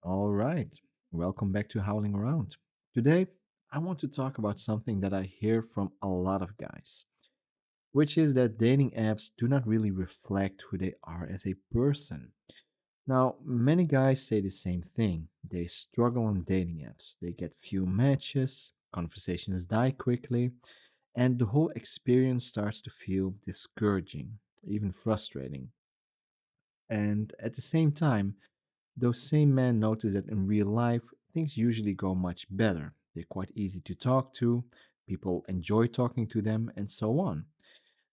All right, welcome back to Howling Around. Today, I want to talk about something that I hear from a lot of guys, which is that dating apps do not really reflect who they are as a person. Now, many guys say the same thing. They struggle on dating apps, they get few matches, conversations die quickly, and the whole experience starts to feel discouraging, even frustrating. And at the same time, those same men notice that in real life, things usually go much better. They're quite easy to talk to, people enjoy talking to them, and so on.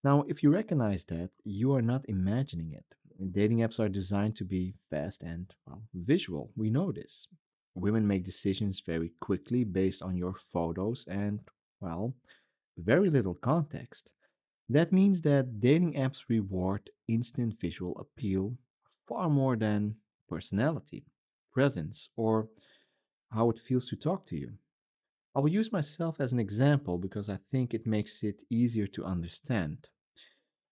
Now, if you recognize that, you are not imagining it. Dating apps are designed to be fast and, well, visual. We know this. Women make decisions very quickly based on your photos and, well, very little context. That means that dating apps reward instant visual appeal far more than personality, presence, or how it feels to talk to you. I will use myself as an example because I think it makes it easier to understand.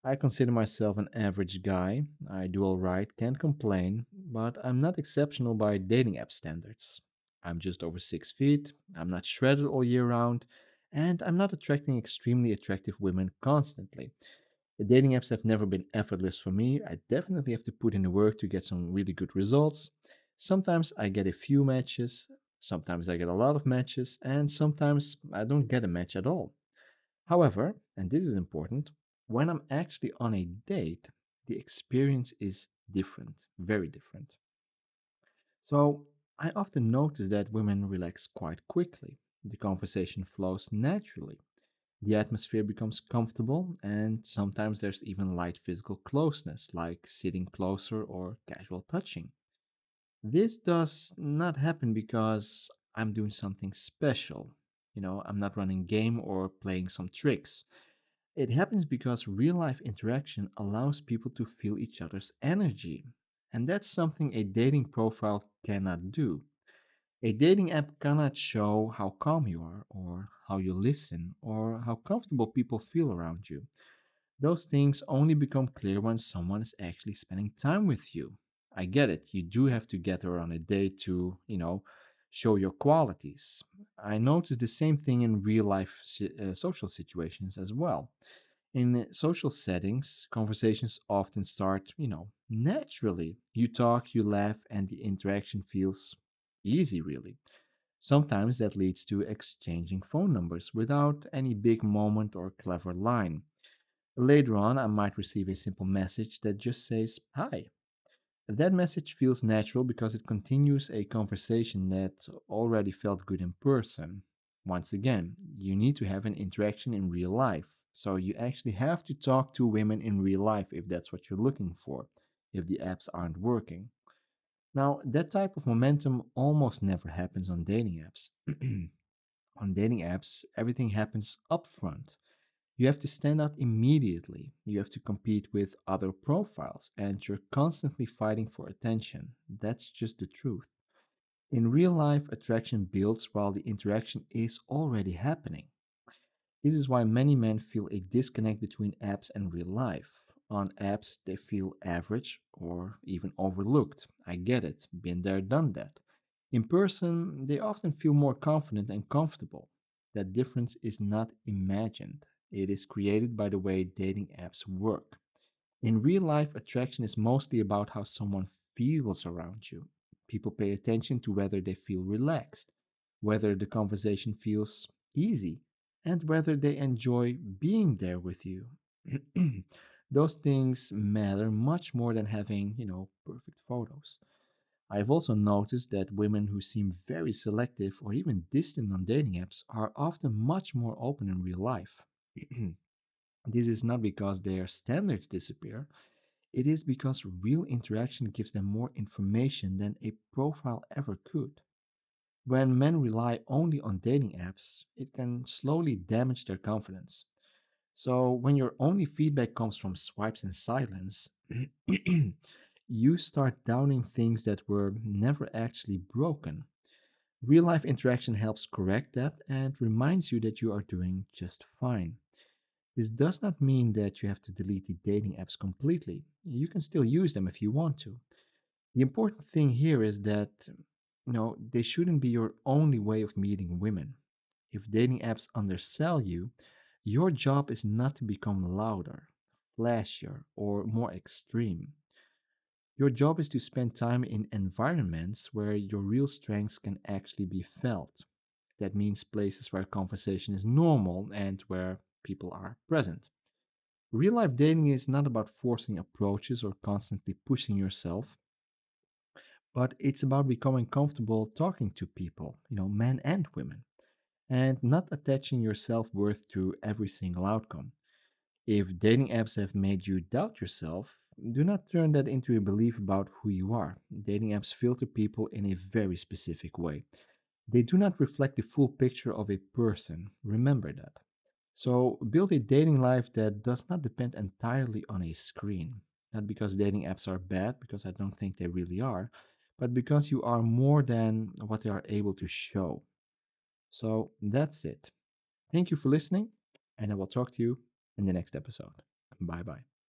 I consider myself an average guy. I do alright, can't complain, but I'm not exceptional by dating app standards. I'm just over 6 feet, I'm not shredded all year round, and I'm not attracting extremely attractive women constantly. The dating apps have never been effortless for me. I definitely have to put in the work to get some really good results. Sometimes I get a few matches, sometimes I get a lot of matches, and sometimes I don't get a match at all. However, and this is important, when I'm actually on a date, the experience is different, very different. So I often notice that women relax quite quickly. The conversation flows naturally. The atmosphere becomes comfortable, and sometimes there's even light physical closeness, like sitting closer or casual touching. This does not happen because I'm doing something special. I'm not running game or playing some tricks. It happens because real life interaction allows people to feel each other's energy. And that's something a dating profile cannot do. A dating app cannot show how calm you are, or how you listen, or how comfortable people feel around you. Those things only become clear when someone is actually spending time with you. I get it, you do have to get her on a date to, show your qualities. I notice the same thing in real life social situations as well. In social settings, conversations often start, naturally. You talk, you laugh, and the interaction feels easy, really. Sometimes that leads to exchanging phone numbers without any big moment or clever line. Later on, I might receive a simple message that just says, "Hi." That message feels natural because it continues a conversation that already felt good in person. Once again, you need to have an interaction in real life. So you actually have to talk to women in real life if that's what you're looking for, if the apps aren't working. Now, that type of momentum almost never happens on dating apps. On dating apps, everything happens upfront. You have to stand out immediately. You have to compete with other profiles, and you're constantly fighting for attention. That's just the truth. In real life, attraction builds while the interaction is already happening. This is why many men feel a disconnect between apps and real life. On apps, they feel average or even overlooked. I get it, been there, done that. In person, they often feel more confident and comfortable. That difference is not imagined, it is created by the way dating apps work. In real life, attraction is mostly about how someone feels around you. People pay attention to whether they feel relaxed, whether the conversation feels easy, and whether they enjoy being there with you. Those things matter much more than having, perfect photos. I've also noticed that women who seem very selective or even distant on dating apps are often much more open in real life. This is not because their standards disappear, it is because real interaction gives them more information than a profile ever could. When men rely only on dating apps, it can slowly damage their confidence. So, when your only feedback comes from swipes and silence, you start doubting things that were never actually broken. Real life interaction helps correct that and reminds you that you are doing just fine. This does not mean that you have to delete the dating apps completely. You can still use them if you want to. The important thing here is that they shouldn't be your only way of meeting women. If dating apps undersell you, your job is not to become louder, flashier, or more extreme. Your job is to spend time in environments where your real strengths can actually be felt. That means places where conversation is normal and where people are present. Real life dating is not about forcing approaches or constantly pushing yourself, but it's about becoming comfortable talking to people, men and women, and not attaching your self worth to every single outcome. If dating apps have made you doubt yourself, do not turn that into a belief about who you are. Dating apps filter people in a very specific way. They do not reflect the full picture of a person. Remember that. So build a dating life that does not depend entirely on a screen. Not because dating apps are bad, because I don't think they really are, but because you are more than what they are able to show. So that's it. Thank you for listening, and I will talk to you in the next episode. Bye bye.